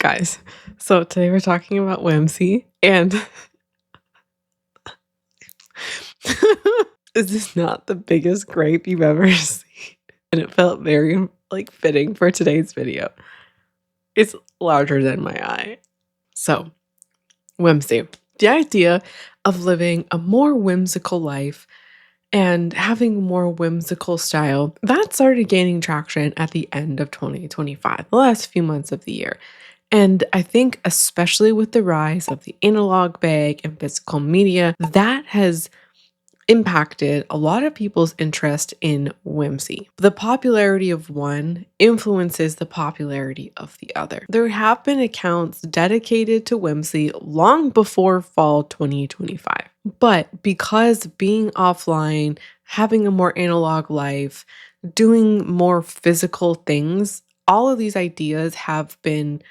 Guys, so today we're talking about whimsy, and this is not the biggest grape you've ever seen, and it felt very, fitting for today's video. It's larger than my eye. So, whimsy. The idea of living a more whimsical life and having more whimsical style, that started gaining traction at the end of 2025, the last few months of the year. And I think, especially with the rise of the analog bag and physical media, that has impacted a lot of people's interest in whimsy. The popularity of one influences the popularity of the other. There have been accounts dedicated to whimsy long before fall 2025. But because being offline, having a more analog life, doing more physical things, all of these ideas have been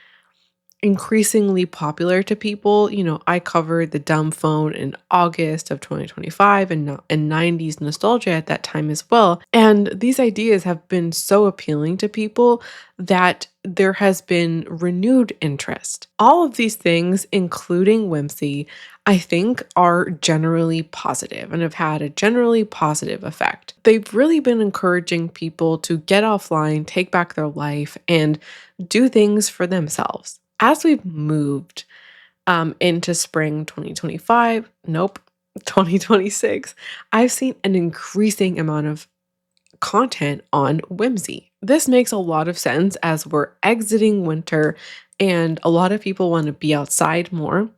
increasingly popular to people. I covered the dumb phone in August of 2025 and 90s nostalgia at that time as well. And these ideas have been so appealing to people that there has been renewed interest. All of these things, including whimsy, I think are generally positive and have had a generally positive effect. They've really been encouraging people to get offline, take back their life, and do things for themselves. As we've moved into spring 2025, 2026, I've seen an increasing amount of content on whimsy. This makes a lot of sense as we're exiting winter and a lot of people want to be outside more.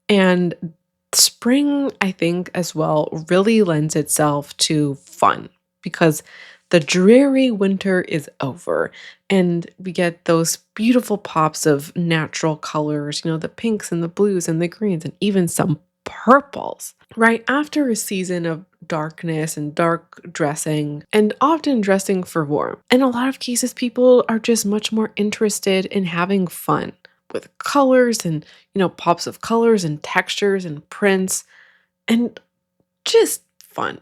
And spring, I think, as well, really lends itself to fun because the dreary winter is over and we get those beautiful pops of natural colors, the pinks and the blues and the greens and even some purples. Right after a season of darkness and dark dressing, and often dressing for warmth. In a lot of cases, people are just much more interested in having fun with colors and, pops of colors and textures and prints and just fun.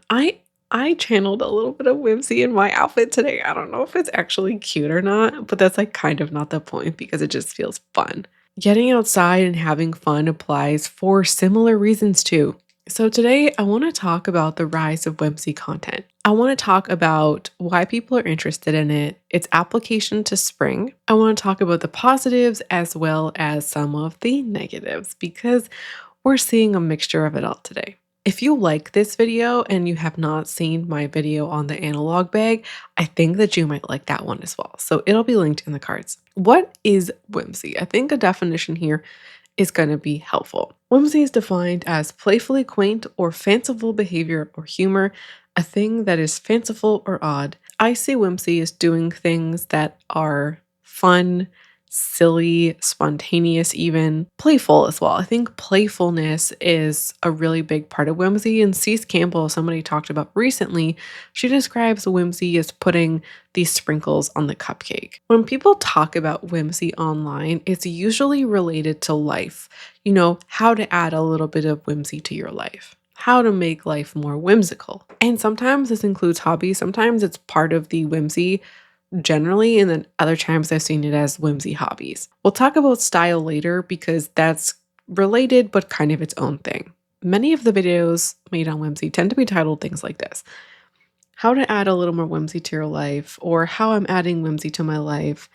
I channeled a little bit of whimsy in my outfit today. I don't know if it's actually cute or not, but that's kind of not the point because it just feels fun. Getting outside and having fun applies for similar reasons too. So today I want to talk about the rise of whimsy content. I want to talk about why people are interested in it, its application to spring. I want to talk about the positives as well as some of the negatives because we're seeing a mixture of it all today. If you like this video and you have not seen my video on the analog bag, I think that you might like that one as well. So it'll be linked in the cards. What is whimsy? I think a definition here is going to be helpful. Whimsy is defined as playfully quaint or fanciful behavior or humor, a thing that is fanciful or odd. I see whimsy as doing things that are fun, silly, spontaneous, even playful as well. I think playfulness is a really big part of whimsy. And Cease Campbell, somebody talked about recently, she describes whimsy as putting these sprinkles on the cupcake. When people talk about whimsy online, it's usually related to life. How to add a little bit of whimsy to your life. How to make life more whimsical. And sometimes this includes hobbies. Sometimes it's part of the whimsy generally, and then other times I've seen it as whimsy hobbies. We'll talk about style later because that's related but kind of its own thing. Many of the videos made on whimsy tend to be titled things like this: how to add a little more whimsy to your life, or how I'm adding whimsy to my life.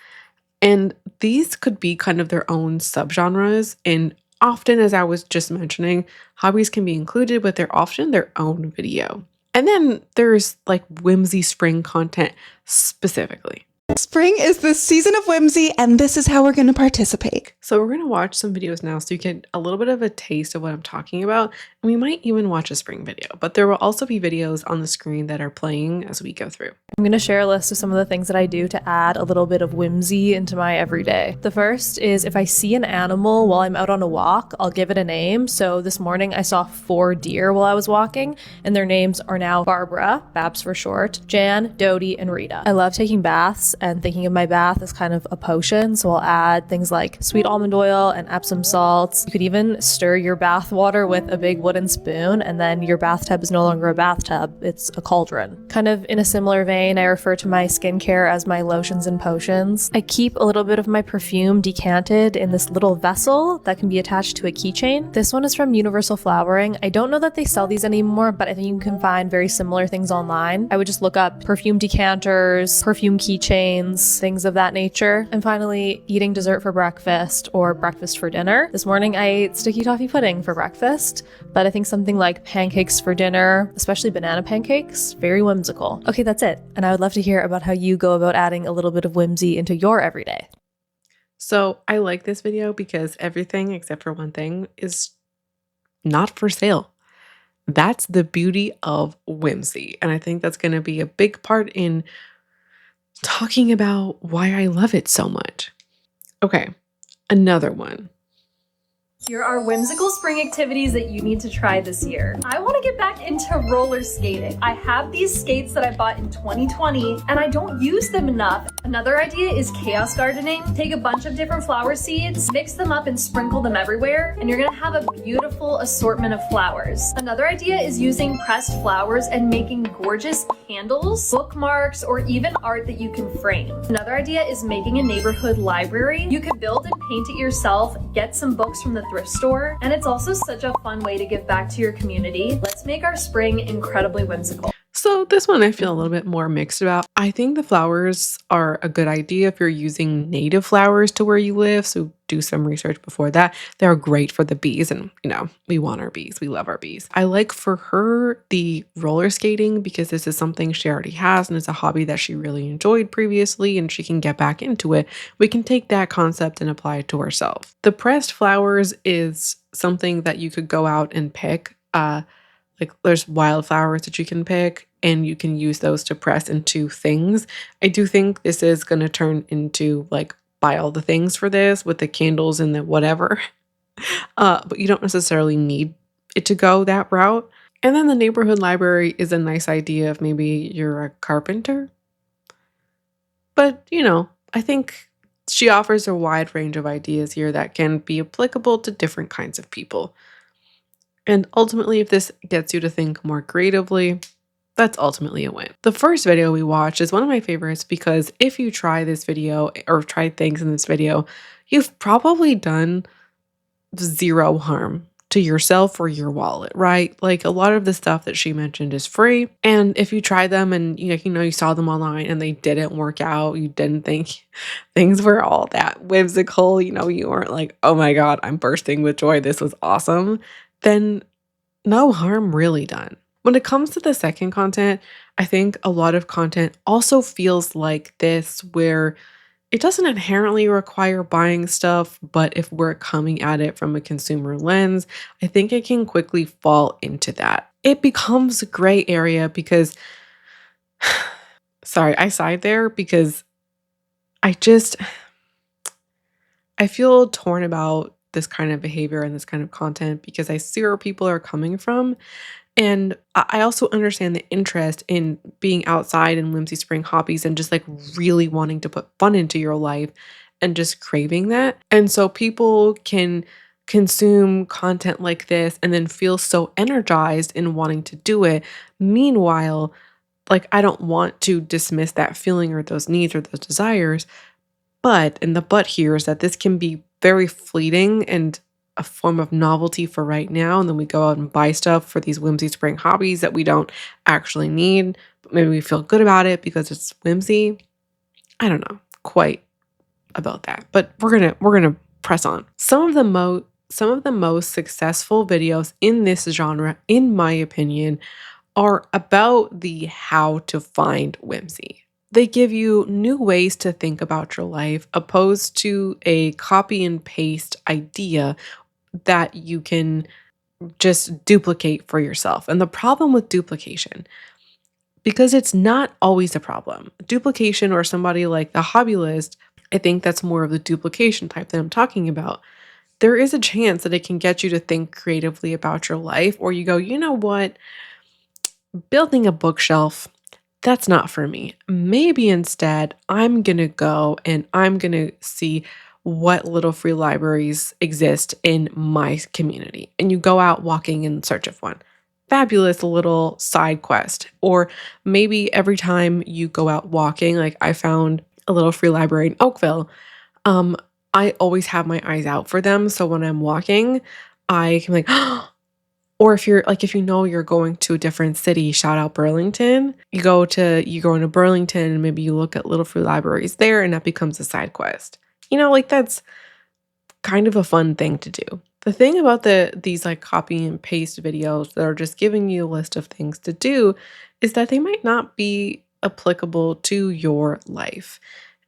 And these could be kind of their own subgenres, and often, as I was just mentioning, hobbies can be included, but they're often their own video. And then there's whimsy spring content specifically. Spring is the season of whimsy, and this is how we're going to participate. So we're going to watch some videos now so you get a little bit of a taste of what I'm talking about. And we might even watch a spring video, but there will also be videos on the screen that are playing as we go through. I'm going to share a list of some of the things that I do to add a little bit of whimsy into my everyday. The first is if I see an animal while I'm out on a walk, I'll give it a name. So this morning I saw 4 deer while I was walking, and their names are now Barbara, Babs for short, Jan, Dodie, and Rita. I love taking baths, and thinking of my bath as kind of a potion. So I'll add things like sweet almond oil and Epsom salts. You could even stir your bath water with a big wooden spoon, and then your bathtub is no longer a bathtub, it's a cauldron. Kind of in a similar vein, I refer to my skincare as my lotions and potions. I keep a little bit of my perfume decanted in this little vessel that can be attached to a keychain. This one is from Universal Flowering. I don't know that they sell these anymore, but I think you can find very similar things online. I would just look up perfume decanters, perfume keychains, things of that nature. And finally, eating dessert for breakfast or breakfast for dinner. This morning I ate sticky toffee pudding for breakfast, but I think something like pancakes for dinner, especially banana pancakes, very whimsical. Okay, that's it. And I would love to hear about how you go about adding a little bit of whimsy into your everyday. So I like this video because everything except for one thing is not for sale. That's the beauty of whimsy. And I think that's going to be a big part in talking about why I love it so much. Okay, another one. Here are whimsical spring activities that you need to try this year. I want to get back into roller skating. I have these skates that I bought in 2020 and I don't use them enough. Another idea is chaos gardening. Take a bunch of different flower seeds, mix them up and sprinkle them everywhere, and you're gonna have a beautiful assortment of flowers. Another idea is using pressed flowers and making gorgeous candles, bookmarks, or even art that you can frame. Another idea is making a neighborhood library. You could build and paint it yourself, get some books from the thrift store, and it's also such a fun way to give back to your community. Let's make our spring incredibly whimsical. So this one I feel a little bit more mixed about. I think the flowers are a good idea if you're using native flowers to where you live. So do some research before that. They're great for the bees, and we want our bees. We love our bees. I like for her the roller skating because this is something she already has and it's a hobby that she really enjoyed previously and she can get back into it. We can take that concept and apply it to herself. The pressed flowers is something that you could go out and pick. Like there's wildflowers that you can pick and you can use those to press into things. I do think this is going to turn into like buy all the things for this with the candles and the whatever. But you don't necessarily need it to go that route. And then the neighborhood library is a nice idea if maybe you're a carpenter. But, I think she offers a wide range of ideas here that can be applicable to different kinds of people. And ultimately, if this gets you to think more creatively, that's ultimately a win. The first video we watched is one of my favorites because if you try this video or try things in this video, you've probably done zero harm to yourself or your wallet, right? Like a lot of the stuff that she mentioned is free. And if you try them and you saw them online and they didn't work out, you didn't think things were all that whimsical, you weren't like, oh my God, I'm bursting with joy. This was awesome. Then no harm really done. When it comes to the second content, I think a lot of content also feels like this where it doesn't inherently require buying stuff, but if we're coming at it from a consumer lens, I think it can quickly fall into that. It becomes a gray area because, sorry, I sighed there because I feel torn about this kind of behavior and this kind of content because I see where people are coming from. And I also understand the interest in being outside and whimsy spring hobbies and just like really wanting to put fun into your life and just craving that. And so people can consume content like this and then feel so energized in wanting to do it. Meanwhile, like I don't want to dismiss that feeling or those needs or those desires. And the but here is that this can be very fleeting and a form of novelty for right now. And then we go out and buy stuff for these whimsy spring hobbies that we don't actually need, but maybe we feel good about it because it's whimsy. I don't know quite about that, but we're gonna press on. Some of the most successful videos in this genre, in my opinion, are about the how to find whimsy. They give you new ways to think about your life opposed to a copy and paste idea that you can just duplicate for yourself. And the problem with duplication, because it's not always a problem. Duplication or somebody like the hobby list, I think that's more of the duplication type that I'm talking about. There is a chance that it can get you to think creatively about your life, or you go, you know what? Building a bookshelf, that's not for me. Maybe instead, I'm going to go and I'm going to see what little free libraries exist in my community. And you go out walking in search of one. Fabulous little side quest. Or maybe every time you go out walking, like I found a little free library in Oakville. Um, I always have my eyes out for them. So when I'm walking, I can be like, or if you're like, if you know you're going to a different city, shout out Burlington. You go into Burlington and maybe you look at little free libraries there and that becomes a side quest. Like that's kind of a fun thing to do. The thing about these like copy and paste videos that are just giving you a list of things to do is that they might not be applicable to your life.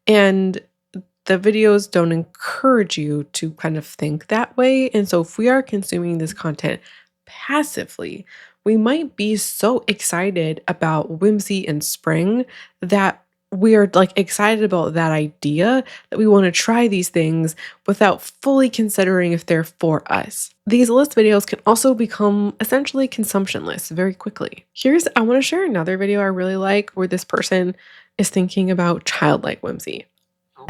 And the videos don't encourage you to kind of think that way. And so if we are consuming this content passively, we might be so excited about whimsy and spring that we are like excited about that idea that we want to try these things without fully considering if they're for us. These list videos can also become essentially consumption lists very quickly. I want to share another video I really like where this person is thinking about childlike whimsy.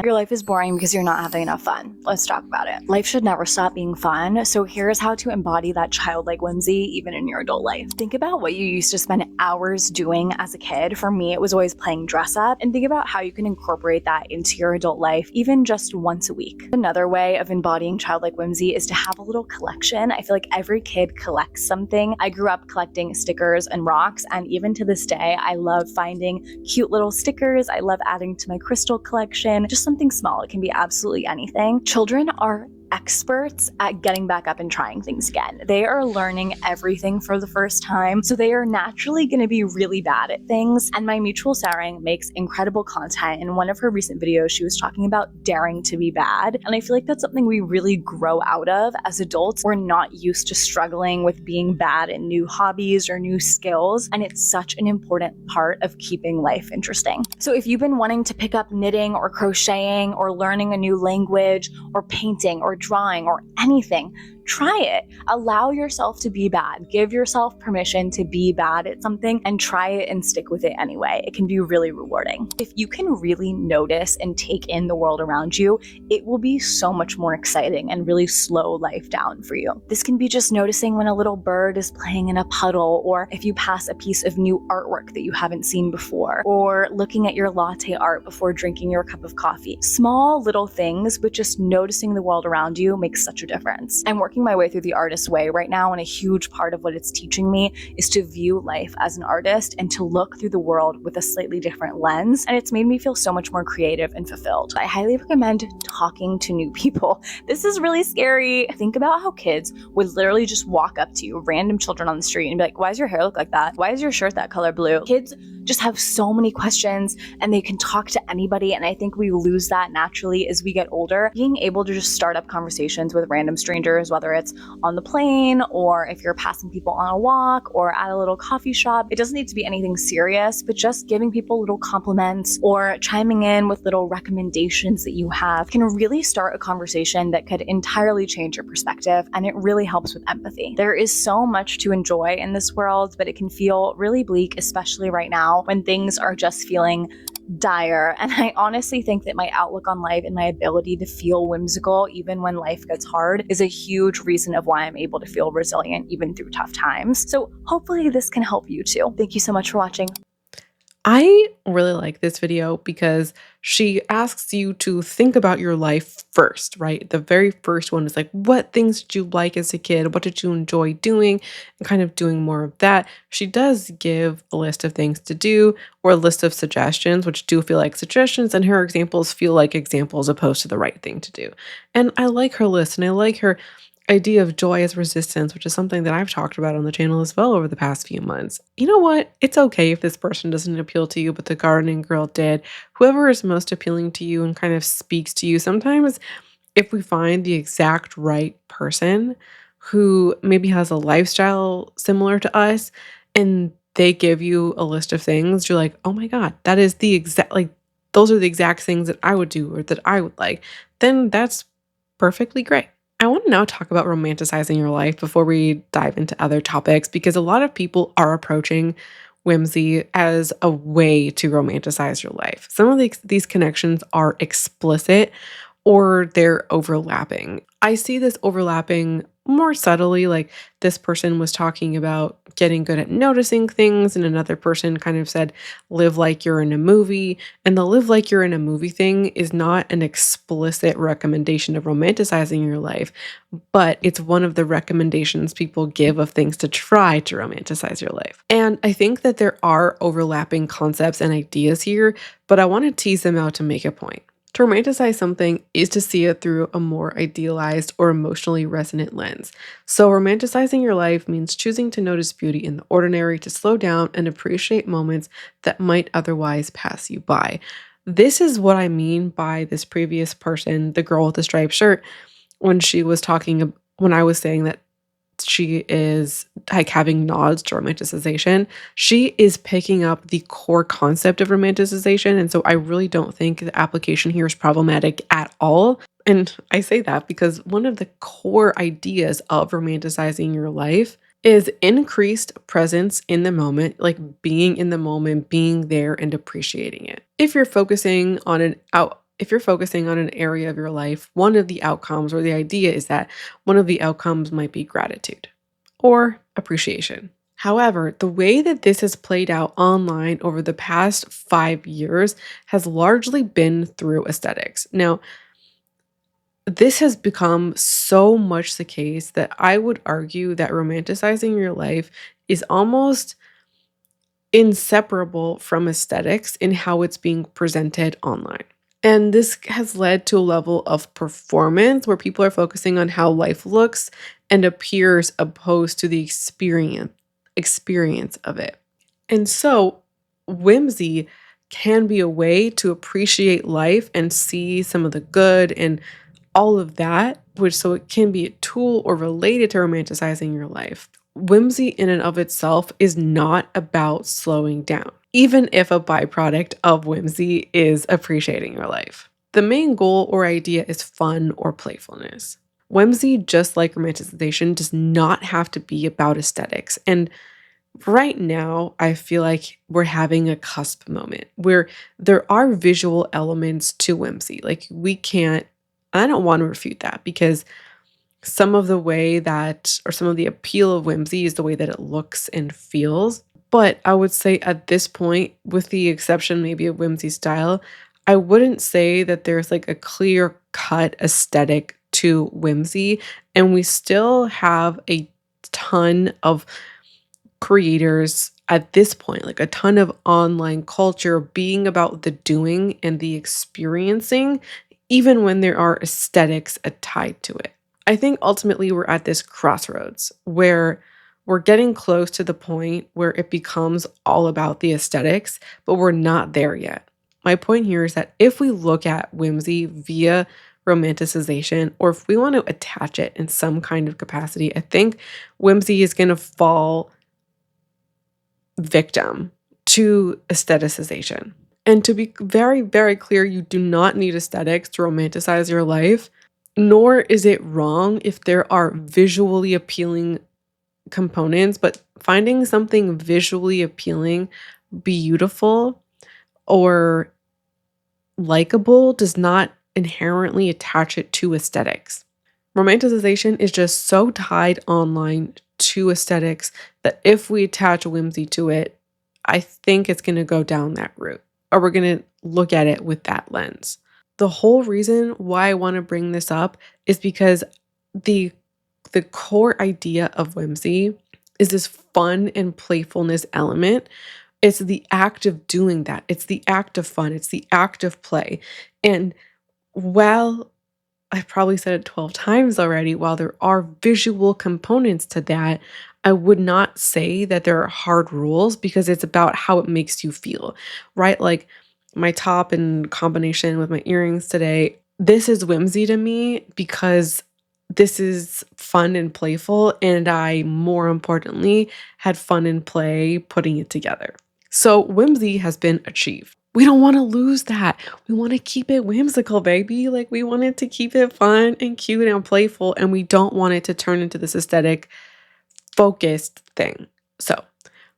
Your life is boring because you're not having enough fun. Let's talk about it. Life should never stop being fun, so here's how to embody that childlike whimsy even in your adult life. Think about what you used to spend hours doing as a kid. For me, it was always playing dress up, and think about how you can incorporate that into your adult life even just once a week. Another way of embodying childlike whimsy is to have a little collection. I feel like every kid collects something. I grew up collecting stickers and rocks, and even to this day, I love finding cute little stickers. I love adding to my crystal collection. Just something small. It can be absolutely anything. Children are experts at getting back up and trying things again. They are learning everything for the first time, so they are naturally going to be really bad at things. And my mutual Sarang makes incredible content. In one of her recent videos, she was talking about daring to be bad. And I feel like that's something we really grow out of as adults. We're not used to struggling with being bad in new hobbies or new skills. And it's such an important part of keeping life interesting. So if you've been wanting to pick up knitting or crocheting or learning a new language or painting or drawing or anything, try it. Allow yourself to be bad. Give yourself permission to be bad at something and try it and stick with it anyway. It can be really rewarding. If you can really notice and take in the world around you, it will be so much more exciting and really slow life down for you. This can be just noticing when a little bird is playing in a puddle, or if you pass a piece of new artwork that you haven't seen before, or looking at your latte art before drinking your cup of coffee. Small little things, but just noticing the world around you makes such a difference. I'm working my way through the artist way right now, and a huge part of what it's teaching me is to view life as an artist and to look through the world with a slightly different lens, and it's made me feel so much more creative and fulfilled. I highly recommend talking to new people. This is really scary. Think about how kids would literally just walk up to you, random children on the street, and be like, why does your hair look like that? Why is your shirt that color blue? Kids just have so many questions and they can talk to anybody, and I think we lose that naturally as we get older. Being able to just start up conversations with random strangers, whether it's on the plane or if you're passing people on a walk or at a little coffee shop. It doesn't need to be anything serious, but just giving people little compliments or chiming in with little recommendations that you have can really start a conversation that could entirely change your perspective, and it really helps with empathy. There is so much to enjoy in this world, but it can feel really bleak, especially right now when things are just feeling dire. And I honestly think that my outlook on life and my ability to feel whimsical even when life gets hard is a huge reason of why I'm able to feel resilient even through tough times. So hopefully this can help you too. Thank you so much for watching. I really like this video because she asks you to think about your life first, right? The very first one is like, what things did you like as a kid? What did you enjoy doing? And kind of doing more of that. She does give a list of things to do or a list of suggestions, which do feel like suggestions, and her examples feel like examples opposed to the right thing to do. And I like her list, and I like her idea of joy as resistance, which is something that I've talked about on the channel as well over the past few months. You know what? It's okay if this person doesn't appeal to you, but the gardening girl did. Whoever is most appealing to you and kind of speaks to you. Sometimes if we find the exact right person who maybe has a lifestyle similar to us and they give you a list of things, you're like, oh my God, that is the exact, like, those are the exact things that I would do or that I would like, then that's perfectly great. I want to now talk about romanticizing your life before we dive into other topics, because a lot of people are approaching whimsy as a way to romanticize your life. Some of these connections are explicit or they're overlapping. I see this overlapping more subtly, like this person was talking about getting good at noticing things, and another person kind of said, live like you're in a movie. And the live like you're in a movie thing is not an explicit recommendation of romanticizing your life, but it's one of the recommendations people give of things to try to romanticize your life. And I think that there are overlapping concepts and ideas here, but I want to tease them out to make a point. To romanticize something is to see it through a more idealized or emotionally resonant lens. So romanticizing your life means choosing to notice beauty in the ordinary, to slow down and appreciate moments that might otherwise pass you by. This is what I mean by this previous person, the girl with the striped shirt, when I was saying that she is like having nods to romanticization, she is picking up the core concept of romanticization. And so I really don't think the application here is problematic at all. And I say that because one of the core ideas of romanticizing your life is increased presence in the moment, like being in the moment, being there and appreciating it. If you're focusing on an area of your life, one of the outcomes, or the idea is that one of the outcomes might be gratitude or appreciation. However, the way that this has played out online over the past 5 years has largely been through aesthetics. Now, this has become so much the case that I would argue that romanticizing your life is almost inseparable from aesthetics in how it's being presented online. And this has led to a level of performance where people are focusing on how life looks and appears opposed to the experience of it. And so whimsy can be a way to appreciate life and see some of the good and all of that, so it can be a tool or related to romanticizing your life. Whimsy in and of itself is not about slowing down, even if a byproduct of whimsy is appreciating your life. The main goal or idea is fun or playfulness. Whimsy, just like romanticization, does not have to be about aesthetics. And right now, I feel like we're having a cusp moment where there are visual elements to whimsy. Like I don't want to refute that, because some of the appeal of whimsy is the way that it looks and feels. But I would say at this point, with the exception maybe of whimsy style, I wouldn't say that there's like a clear cut aesthetic to whimsy. And we still have a ton of creators at this point, like a ton of online culture being about the doing and the experiencing, even when there are aesthetics tied to it. I think ultimately we're at this crossroads where we're getting close to the point where it becomes all about the aesthetics, but we're not there yet. My point here is that if we look at whimsy via romanticization, or if we want to attach it in some kind of capacity, I think whimsy is going to fall victim to aestheticization. And to be very, very clear, you do not need aesthetics to romanticize your life, nor is it wrong if there are visually appealing components, but finding something visually appealing, beautiful, or likable does not inherently attach it to aesthetics. Romanticization is just so tied online to aesthetics that if we attach whimsy to it, I think it's going to go down that route, or we're going to look at it with that lens. The whole reason why I want to bring this up is because the core idea of whimsy is this fun and playfulness element. It's the act of doing that. It's the act of fun. It's the act of play. And while I've probably said it 12 times already, while there are visual components to that, I would not say that there are hard rules, because it's about how it makes you feel, right? Like my top in combination with my earrings today, this is whimsy to me because this is fun and playful, and I, more importantly, had fun and play putting it together. So whimsy has been achieved. We don't want to lose that. We want to keep it whimsical, baby. Like, we want it to keep it fun and cute and playful, and we don't want it to turn into this aesthetic focused thing. So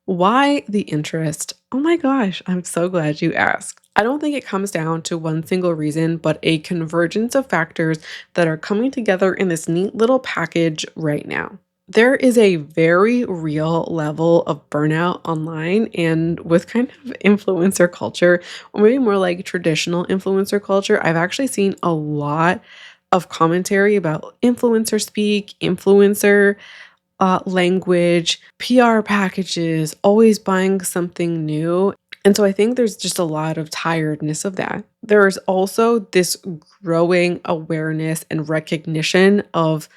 Why the interest? Oh my gosh, I'm so glad you asked. I don't think it comes down to one single reason, but a convergence of factors that are coming together in this neat little package right now. There is a very real level of burnout online and with kind of influencer culture, or maybe more like traditional influencer culture. I've actually seen a lot of commentary about influencer speak, influencer language, PR packages, always buying something new. And so I think there's just a lot of tiredness of that. There's also this growing awareness and recognition of,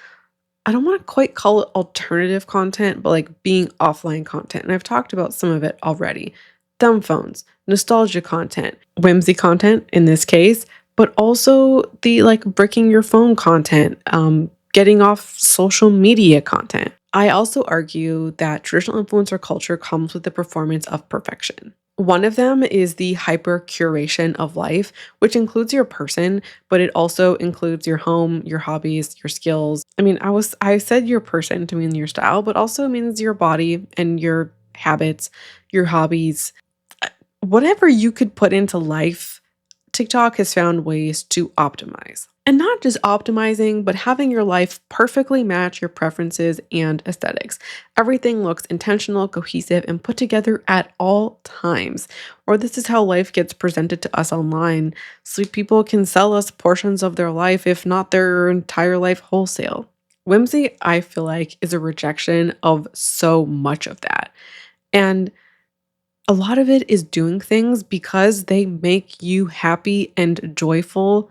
I don't want to quite call it alternative content, but like being offline content. And I've talked about some of it already. Dumb phones, nostalgia content, whimsy content in this case, but also the like bricking your phone content, getting off social media content. I also argue that traditional influencer culture comes with the performance of perfection. One of them is the hyper curation of life, which includes your person, but it also includes your home, your hobbies, your skills. I mean, I said your person to mean your style, but also means your body and your habits, your hobbies, whatever you could put into life. TikTok has found ways to optimize. And not just optimizing, but having your life perfectly match your preferences and aesthetics. Everything looks intentional, cohesive, and put together at all times. Or this is how life gets presented to us online, so people can sell us portions of their life, if not their entire life wholesale. Whimsy, I feel like, is a rejection of so much of that. And a lot of it is doing things because they make you happy and joyful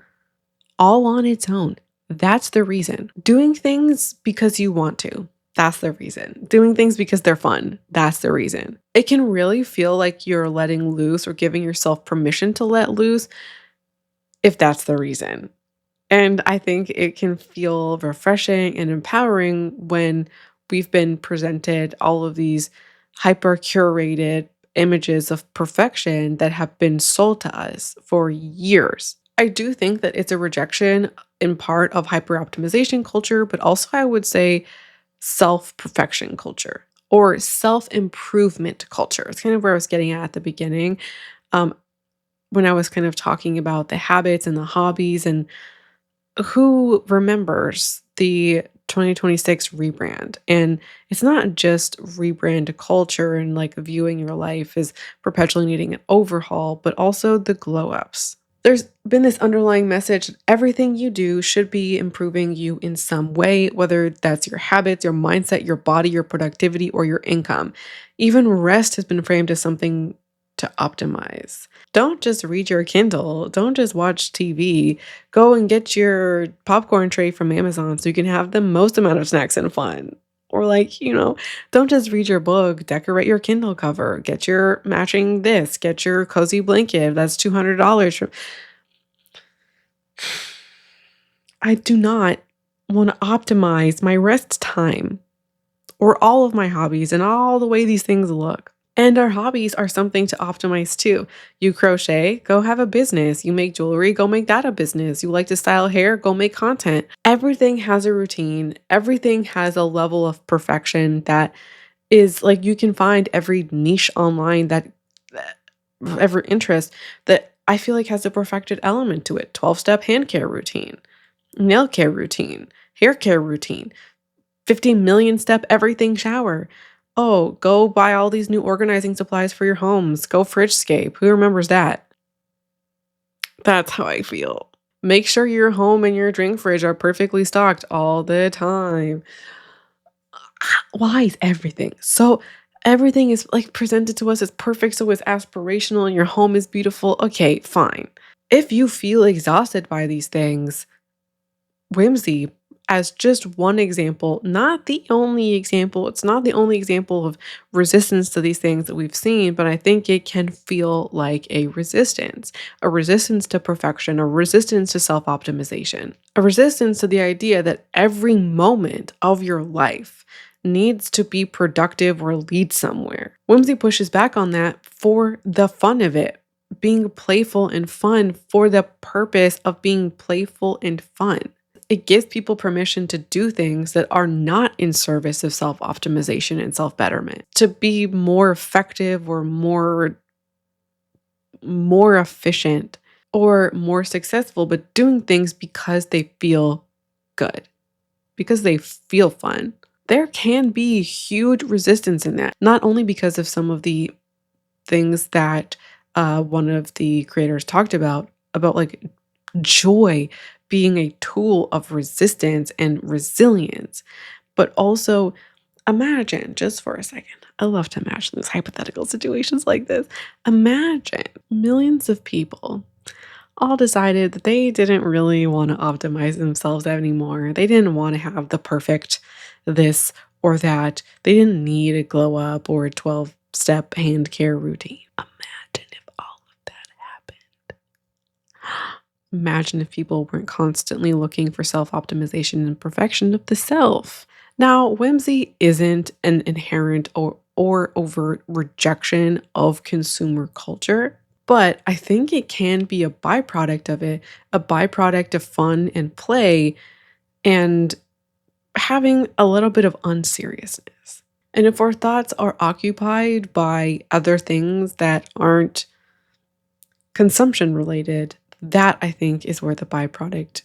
all on its own. That's the reason. Doing things because you want to. That's the reason. Doing things because they're fun. That's the reason. It can really feel like you're letting loose or giving yourself permission to let loose if that's the reason. And I think it can feel refreshing and empowering when we've been presented all of these hyper curated images of perfection that have been sold to us for years. I do think that it's a rejection in part of hyper optimization culture, but also I would say self perfection culture or self improvement culture. It's kind of where I was getting at the beginning, um, when I was kind of talking about the habits and the hobbies and who remembers the 2026 rebrand. And it's not just rebrand culture and like viewing your life as perpetually needing an overhaul, but also the glow ups. There's been this underlying message that everything you do should be improving you in some way, whether that's your habits, your mindset, your body, your productivity, or your income. Even rest has been framed as something to optimize. Don't just read your Kindle. Don't just watch TV. Go and get your popcorn tray from Amazon so you can have the most amount of snacks and fun. Or, like, don't just read your book, decorate your Kindle cover, get your matching this, get your cozy blanket. That's $200 from. I do not want to optimize my rest time or all of my hobbies and all the way these things look. And our hobbies are something to optimize too. You crochet, go have a business. You make jewelry, go make that a business. You like to style hair, go make content. Everything has a routine. Everything has a level of perfection that is like you can find every niche online that every interest that I feel like has a perfected element to it. 12-step hand care routine, nail care routine, hair care routine, 15 million step everything shower. Oh, go buy all these new organizing supplies for your homes. Go fridgescape. Who remembers that? That's how I feel. Make sure your home and your drink fridge are perfectly stocked all the time. Why is everything is like presented to us as perfect, so it's aspirational and your home is beautiful? Okay, fine. If you feel exhausted by these things, whimsy as just one example, not the only example. It's not the only example of resistance to these things that we've seen, but I think it can feel like a resistance to perfection, a resistance to self optimization, a resistance to the idea that every moment of your life needs to be productive or lead somewhere. Whimsy pushes back on that for the fun of it, being playful and fun for the purpose of being playful and fun. It gives people permission to do things that are not in service of self-optimization and self-betterment, to be more effective or more efficient or more successful, but doing things because they feel good, because they feel fun. There can be huge resistance in that, not only because of some of the things that one of the creators talked about like joy being a tool of resistance and resilience, but also imagine just for a second. I love to imagine these hypothetical situations like this. Imagine millions of people all decided that they didn't really want to optimize themselves anymore. They didn't want to have the perfect this or that. They didn't need a glow up or a 12-step hand care routine. Imagine if all of that happened. Imagine if people weren't constantly looking for self-optimization and perfection of the self. Now, whimsy isn't an inherent or overt rejection of consumer culture, but I think it can be a byproduct of it, a byproduct of fun and play and having a little bit of unseriousness. And if our thoughts are occupied by other things that aren't consumption related, that I think is where the byproduct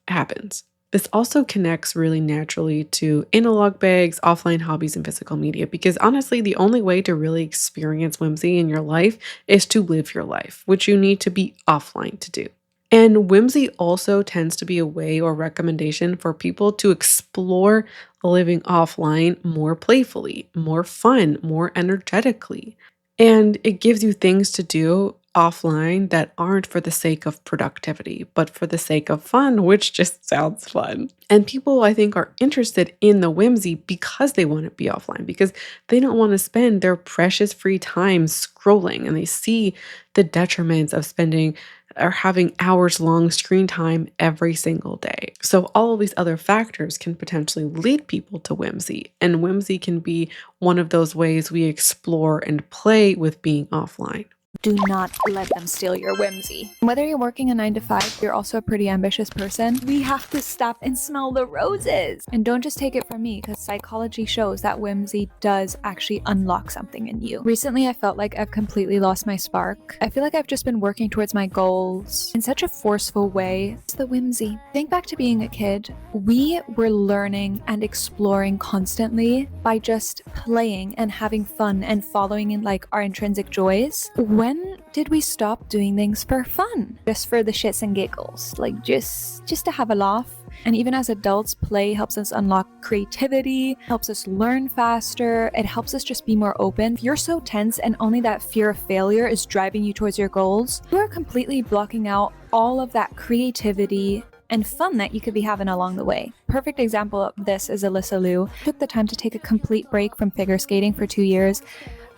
happens. This also connects really naturally to analog bags, offline hobbies, and physical media, because honestly, the only way to really experience whimsy in your life is to live your life, which you need to be offline to do. And whimsy also tends to be a way or recommendation for people to explore living offline more playfully, more fun, more energetically. And it gives you things to do offline that aren't for the sake of productivity, but for the sake of fun, which just sounds fun. And people, I think, are interested in the whimsy because they want to be offline, because they don't want to spend their precious free time scrolling, and they see the detriments of spending or having hours-long screen time every single day. So all of these other factors can potentially lead people to whimsy, and whimsy can be one of those ways we explore and play with being offline. Do not let them steal your whimsy. Whether you're working a 9 to 5, you're also a pretty ambitious person, we have to stop and smell the roses. And don't just take it from me, because psychology shows that whimsy does actually unlock something in you. Recently, I felt like I've completely lost my spark. I feel like I've just been working towards my goals in such a forceful way. It's the whimsy. Think back to being a kid. We were learning and exploring constantly by just playing and having fun and following in like our intrinsic joys. When did we stop doing things for fun? Just for the shits and giggles, like just to have a laugh. And even as adults, play helps us unlock creativity, helps us learn faster, it helps us just be more open. If you're so tense and only that fear of failure is driving you towards your goals, you are completely blocking out all of that creativity and fun that you could be having along the way. Perfect example of this is Alyssa Liu. Took the time to take a complete break from figure skating for 2 years,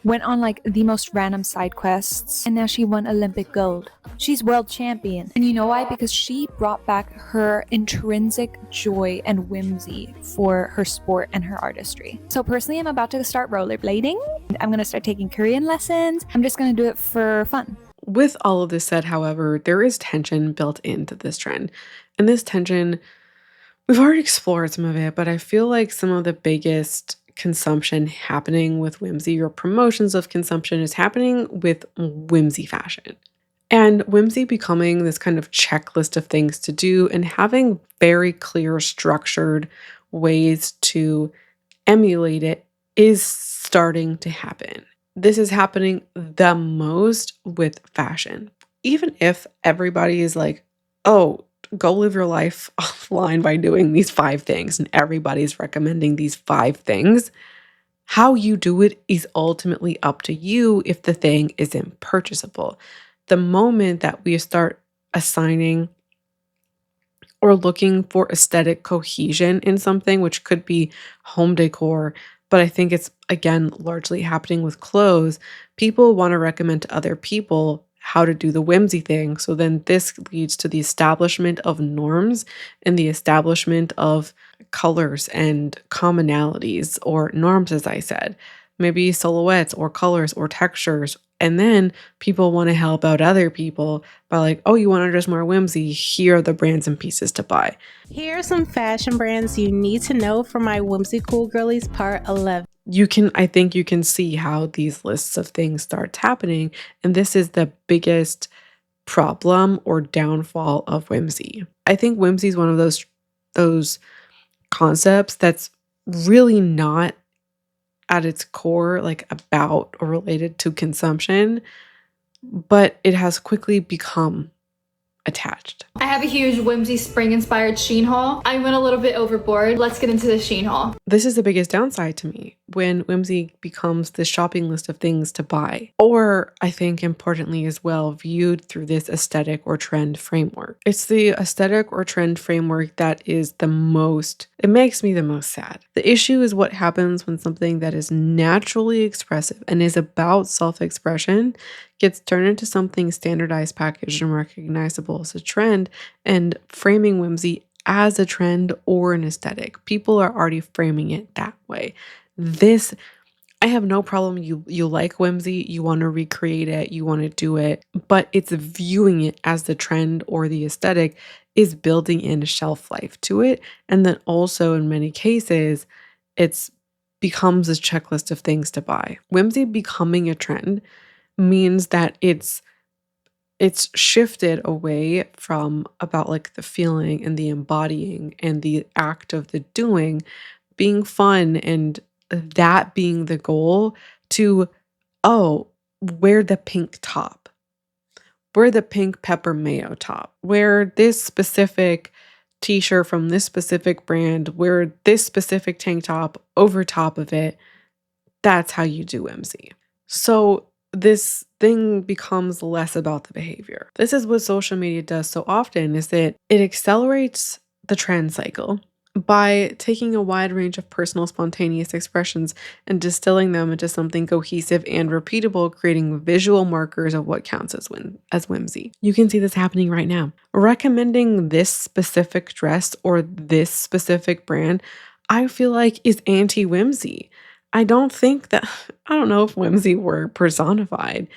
went on like the most random side quests, and now she won Olympic gold. She's world champion. And you know why? Because she brought back her intrinsic joy and whimsy for her sport and her artistry. So personally, I'm about to start rollerblading. I'm gonna start taking Korean lessons. I'm just gonna do it for fun. With all of this said, however, there is tension built into this trend. And this tension, we've already explored some of it, but I feel like some of the biggest consumption happening with whimsy, or promotions of consumption, is happening with whimsy fashion. And whimsy becoming this kind of checklist of things to do and having very clear, structured ways to emulate it is starting to happen. This is happening the most with fashion. Even if everybody is like, oh, go live your life offline by doing these 5 things, and everybody's recommending these 5 things, how you do it is ultimately up to you if the thing isn't purchasable. The moment that we start assigning or looking for aesthetic cohesion in something, which could be home decor, but I think it's, again, largely happening with clothes, people want to recommend to other people how to do the whimsy thing. So then this leads to the establishment of norms and the establishment of colors and commonalities, or norms, as I said, maybe silhouettes or colors or textures And then people want to help out other people by like, oh, you want to dress more whimsy? Here are the brands and pieces to buy. Here are some fashion brands you need to know for my Whimsical Girlies Part 11. I think you can see how these lists of things start happening. And this is the biggest problem or downfall of whimsy. I think whimsy is one of those concepts that's really not at its core like about or related to consumption, but it has quickly become attached. I have a huge whimsy spring inspired Shein haul. I went a little bit overboard. Let's get into the Shein haul. This is the biggest downside to me when whimsy becomes the shopping list of things to buy, or I think importantly as well, viewed through this aesthetic or trend framework. It's the aesthetic or trend framework that is it makes me the most sad. The issue is what happens when something that is naturally expressive and is about self-expression gets turned into something standardized, packaged, and recognizable as a trend, and framing whimsy as a trend or an aesthetic. People are already framing it that way. I have no problem. You like whimsy, you want to recreate it, you want to do it, but it's viewing it as the trend or the aesthetic is building in a shelf life to it. And then also in many cases, it's becomes a checklist of things to buy. Whimsy becoming a trend means that it's shifted away from about like the feeling and the embodying and the act of the doing being fun and that being the goal to, oh, wear the pink top, wear the pink pepper mayo top, wear this specific t-shirt from this specific brand, wear this specific tank top over top of it. That's how you do whimsy. So this thing becomes less about the behavior. This is what social media does so often, is that it accelerates the trend cycle by taking a wide range of personal spontaneous expressions and distilling them into something cohesive and repeatable, creating visual markers of what counts as whimsy. You can see this happening right now. Recommending this specific dress or this specific brand, I feel like is anti-whimsy. I don't know if whimsy were personified.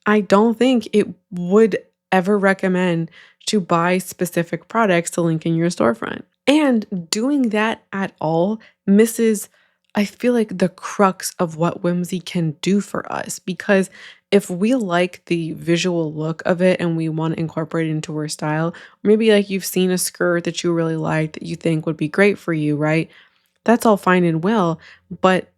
I don't think it would ever recommend to buy specific products to link in your storefront. And doing that at all misses, I feel like, the crux of what whimsy can do for us. Because if we like the visual look of it and we want to incorporate it into our style, maybe like you've seen a skirt that you really like that you think would be great for you, right? That's all fine and well, but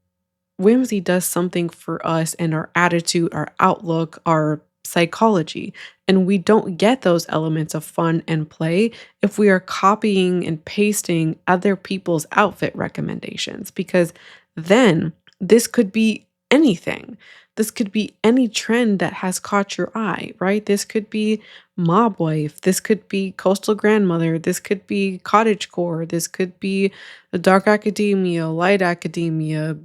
whimsy does something for us and our attitude, our outlook, our psychology. And we don't get those elements of fun and play if we are copying and pasting other people's outfit recommendations, because then this could be anything. This could be any trend that has caught your eye, right? This could be mob wife. This could be coastal grandmother. This could be cottagecore. This could be a dark academia, light academia,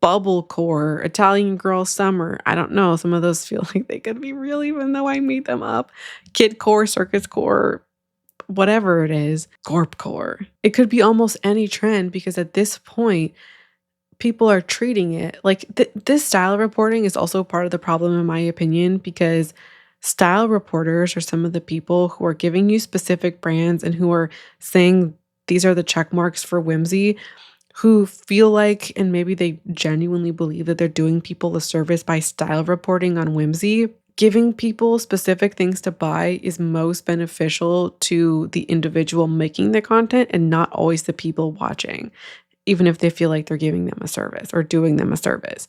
bubblecore, Italian girl summer. I don't know. Some of those feel like they could be real, even though I made them up. Kidcore, circus core, whatever it is, gorpcore. It could be almost any trend, because at this point, people are treating it like this style reporting is also part of the problem, in my opinion, because style reporters are some of the people who are giving you specific brands and who are saying these are the check marks for whimsy, who feel like, and maybe they genuinely believe that they're doing people a service by style reporting on whimsy. Giving people specific things to buy is most beneficial to the individual making the content and not always the people watching, even if they feel like they're giving them a service or doing them a service.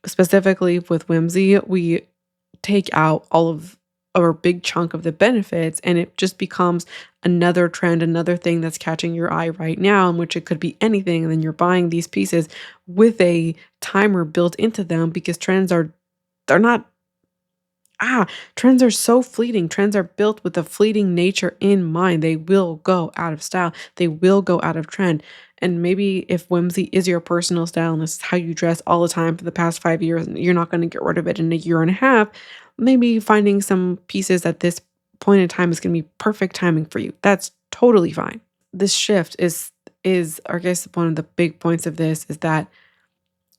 Specifically with whimsy, we take out all of or a big chunk of the benefits, and it just becomes another trend, another thing that's catching your eye right now, in which it could be anything. And then you're buying these pieces with a timer built into them, because trends are so fleeting. Trends are built with a fleeting nature in mind. They will go out of style. They will go out of trend. And maybe if whimsy is your personal style and this is how you dress all the time for the past 5 years, and you're not going to get rid of it in a year and a half, maybe finding some pieces at this point in time is going to be perfect timing for you. That's totally fine. This shift is I guess one of the big points of this is that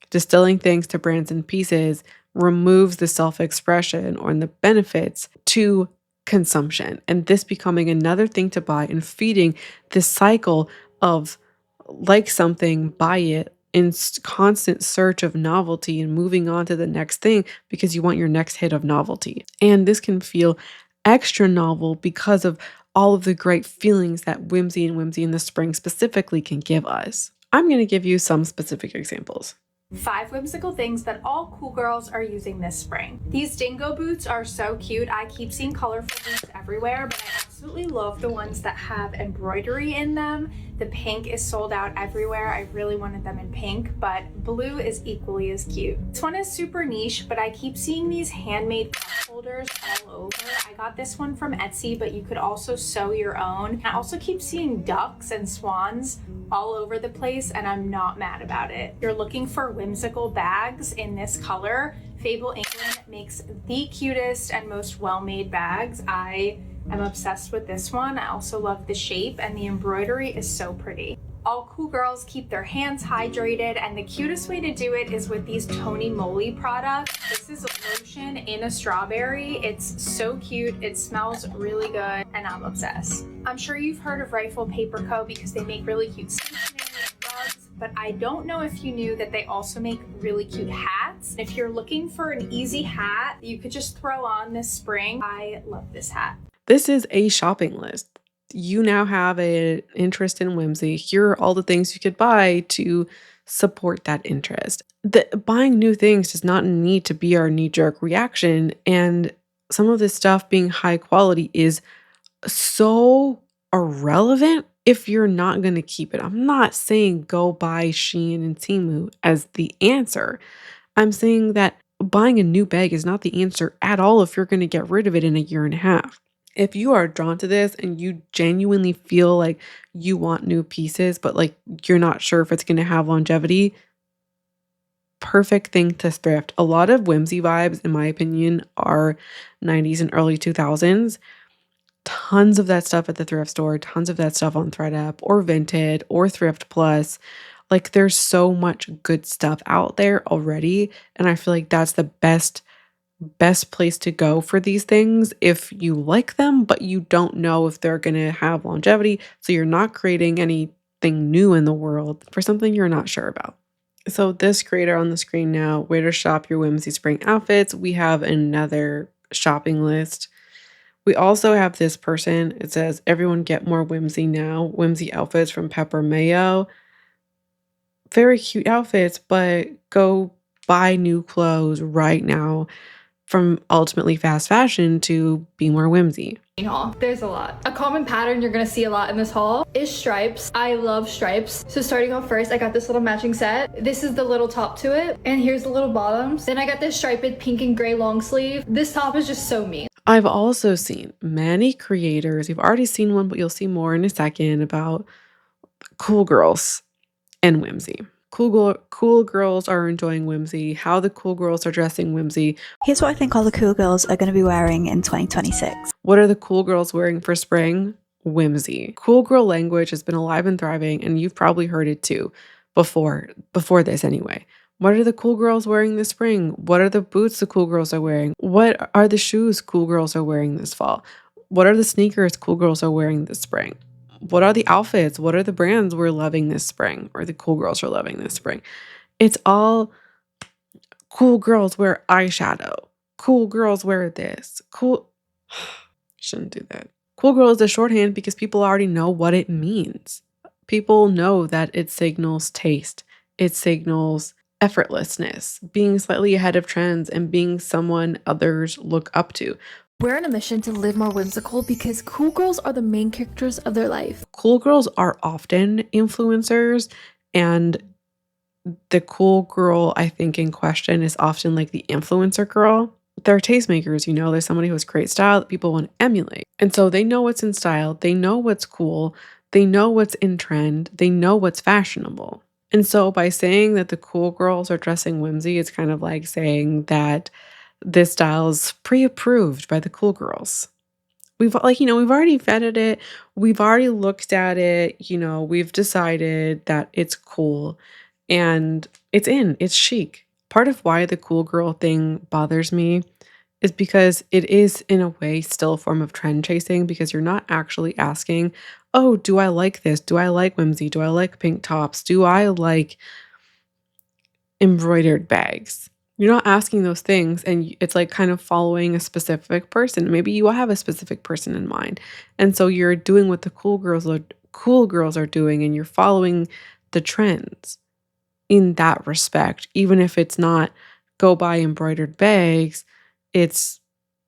distilling things to brands and pieces removes the self-expression or the benefits to consumption, and this becoming another thing to buy and feeding this cycle of like something, buy it, in constant search of novelty and moving on to the next thing because you want your next hit of novelty. And this can feel extra novel because of all of the great feelings that whimsy in the spring specifically can give us. I'm going to give you some specific examples. 5 whimsical things that all cool girls are using this spring. These dingo boots are so cute. I keep seeing colorful boots everywhere, but I absolutely love the ones that have embroidery in them. The pink is sold out everywhere. I really wanted them in pink, but blue is equally as cute. This one is super niche, but I keep seeing these handmade cup holders all over. I got this one from Etsy, but you could also sew your own. I also keep seeing ducks and swans all over the place, and I'm not mad about it. If you're looking for whimsical bags in this color, Fable England makes the cutest and most well-made bags. I am obsessed with this one. I also love the shape, and the embroidery is so pretty. All cool girls keep their hands hydrated, and the cutest way to do it is with these Tony Moly products. This is a lotion in a strawberry. It's so cute. It smells really good, and I'm obsessed. I'm sure you've heard of Rifle Paper Co. because they make really cute stationery and rugs, but I don't know if you knew that they also make really cute hats. If you're looking for an easy hat you could just throw on this spring, I love this hat. This is a shopping list. You now have an interest in whimsy. Here are all the things you could buy to support that interest. Buying new things does not need to be our knee-jerk reaction, and some of this stuff being high quality is so irrelevant if you're not going to keep it. I'm not saying go buy Shein and Temu as the answer. I'm saying that buying a new bag is not the answer at all if you're going to get rid of it in a year and a half. If you are drawn to this and you genuinely feel like you want new pieces, but like you're not sure if it's going to have longevity, perfect thing to thrift. A lot of whimsy vibes, in my opinion, are 90s and early 2000s. Tons of that stuff at the thrift store, tons of that stuff on ThredUp or Vinted or Thrift Plus. Like there's so much good stuff out there already, and I feel like that's the best place to go for these things if you like them, but you don't know if they're going to have longevity. So you're not creating anything new in the world for something you're not sure about. So this creator on the screen now, where to shop your whimsy spring outfits. We have another shopping list. We also have this person. It says, everyone get more whimsy now. Whimsy outfits from Pepper Mayo. Very cute outfits, but go buy new clothes right now. From ultimately fast fashion to be more whimsy. Haul. There's a lot. A common pattern you're gonna see a lot in this haul is stripes. I love stripes. So starting off first, I got this little matching set. This is the little top to it, and here's the little bottoms. Then I got this striped pink and gray long sleeve. This top is just so me. I've also seen many creators, you've already seen one, but you'll see more in a second, about cool girls and whimsy. Cool girls are enjoying whimsy, how the cool girls are dressing whimsy. Here's what I think all the cool girls are going to be wearing in 2026. What are the cool girls wearing for spring? Whimsy. Cool girl language has been alive and thriving, and you've probably heard it too before this anyway. What are the cool girls wearing this spring? What are the boots the cool girls are wearing? What are the shoes cool girls are wearing this fall? What are the sneakers cool girls are wearing this spring? What are the outfits? What are the brands we're loving this spring, or the cool girls are loving this spring? It's all cool girls wear eyeshadow. Cool girls wear this. Cool. Shouldn't do that. Cool girl is a shorthand because people already know what it means. People know that it signals taste. It signals effortlessness, being slightly ahead of trends, and being someone others look up to. We're on a mission to live more whimsical because cool girls are the main characters of their life. Cool girls are often influencers, and the cool girl, I think, in question is often like the influencer girl. They're tastemakers, you know, they're somebody who has great style that people want to emulate. And so they know what's in style, they know what's cool, they know what's in trend, they know what's fashionable. And so by saying that the cool girls are dressing whimsy, it's kind of like saying that this style is pre-approved by the cool girls. We've already vetted it. We've already looked at it. We've decided that it's cool and it's chic. Part of why the cool girl thing bothers me is because it is, in a way, still a form of trend chasing, because you're not actually asking, oh, do I like this? Do I like whimsy? Do I like pink tops? Do I like embroidered bags? You're not asking those things, and it's like kind of following a specific person. Maybe you have a specific person in mind. And so you're doing what the cool girls are doing, and you're following the trends in that respect. Even if it's not go buy embroidered bags, it's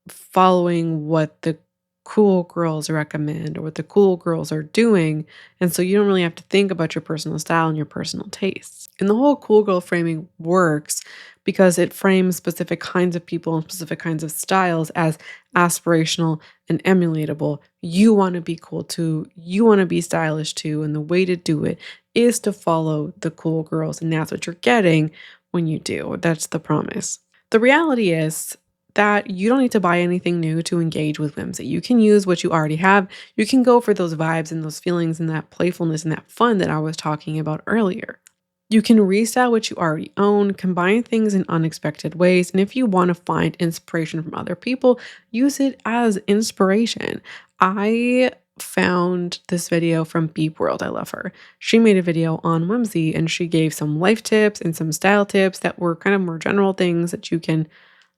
following what the cool girls recommend or what the cool girls are doing. And so you don't really have to think about your personal style and your personal tastes. And the whole cool girl framing works because it frames specific kinds of people and specific kinds of styles as aspirational and emulatable. You want to be cool too. You want to be stylish too. And the way to do it is to follow the cool girls. And that's what you're getting when you do. That's the promise. The reality is that you don't need to buy anything new to engage with whimsy. You can use what you already have. You can go for those vibes and those feelings and that playfulness and that fun that I was talking about earlier. You can restyle what you already own, combine things in unexpected ways, and if you want to find inspiration from other people, use it as inspiration. I found this video from Beep World. I love her. She made a video on whimsy, and she gave some life tips and some style tips that were kind of more general things that you can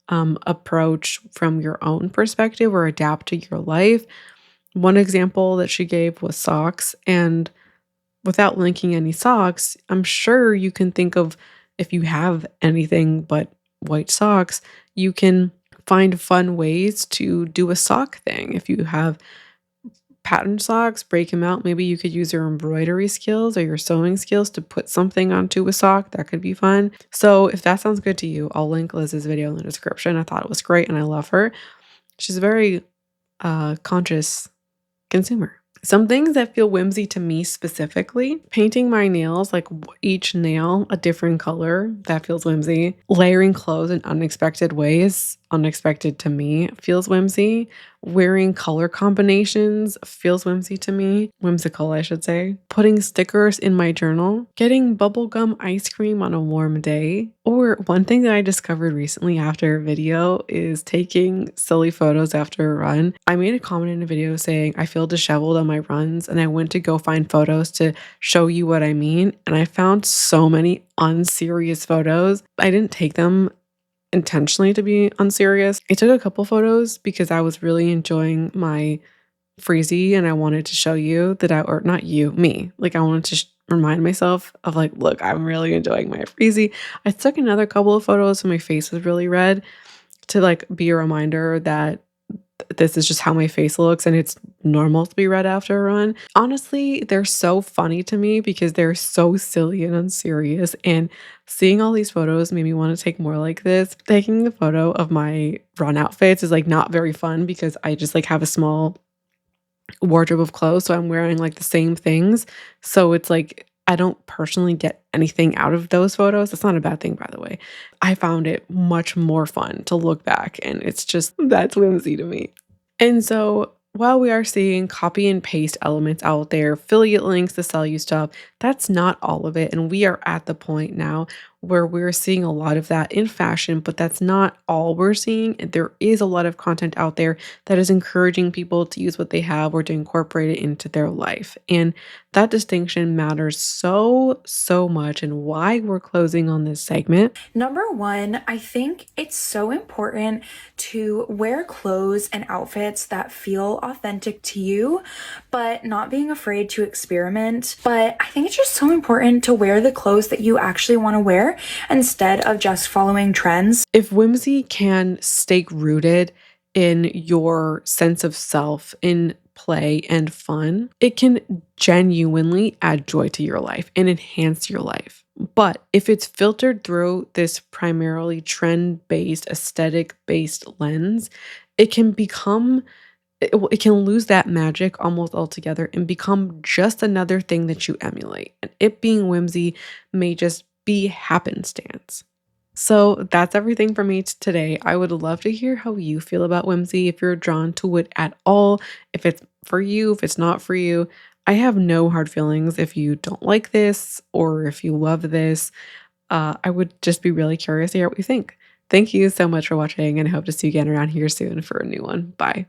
approach from your own perspective or adapt to your life. One example that she gave was socks, and without linking any socks, I'm sure you can think of, if you have anything but white socks, you can find fun ways to do a sock thing. If you have pattern socks, break them out. Maybe you could use your embroidery skills or your sewing skills to put something onto a sock. That could be fun. So if that sounds good to you, I'll link Liz's video in the description. I thought it was great and I love her. She's a very conscious consumer. Some things that feel whimsy to me specifically: painting my nails, like each nail a different color, that feels whimsy. Layering clothes in unexpected ways, unexpected to me, feels whimsy. Wearing color combinations feels whimsy to me. Whimsical, I should say. Putting stickers in my journal. Getting bubblegum ice cream on a warm day. Or one thing that I discovered recently after a video is taking silly photos after a run. I made a comment in a video saying I feel disheveled on my runs, and I went to go find photos to show you what I mean, and I found so many unserious photos. I didn't take them intentionally to be unserious. I took a couple photos because I was really enjoying my freezy, and I wanted to show you that or not you, me. Like I wanted to remind myself of like, look, I'm really enjoying my freezy. I took another couple of photos when my face was really red to like be a reminder that this is just how my face looks and it's normal to be red after a run. Honestly, they're so funny to me because they're so silly and unserious, and seeing all these photos made me want to take more like this. Taking the photo of my run outfits is like not very fun because I just like have a small wardrobe of clothes, so I'm wearing like the same things. So it's like I don't personally get anything out of those photos. That's not a bad thing, by the way. I found it much more fun to look back, and it's just, that's whimsy to me. And so while we are seeing copy and paste elements out there, affiliate links to sell you stuff, that's not all of it. And we are at the point now where we're seeing a lot of that in fashion, but that's not all we're seeing. There is a lot of content out there that is encouraging people to use what they have or to incorporate it into their life. And that distinction matters so, so much, and why we're closing on this segment. Number one, I think it's so important to wear clothes and outfits that feel authentic to you, but not being afraid to experiment. But I think it's just so important to wear the clothes that you actually want to wear instead of just following trends. If whimsy can stay rooted in your sense of self, in play and fun, it can genuinely add joy to your life and enhance your life. But if it's filtered through this primarily trend-based, aesthetic-based lens, it can lose that magic almost altogether and become just another thing that you emulate. And it being whimsy may just be happenstance. So that's everything for me today. I would love to hear how you feel about whimsy, if you're drawn to it at all, if it's for you, if it's not for you. I have no hard feelings if you don't like this or if you love this. I would just be really curious to hear what you think. Thank you so much for watching, and I hope to see you again around here soon for a new one. Bye.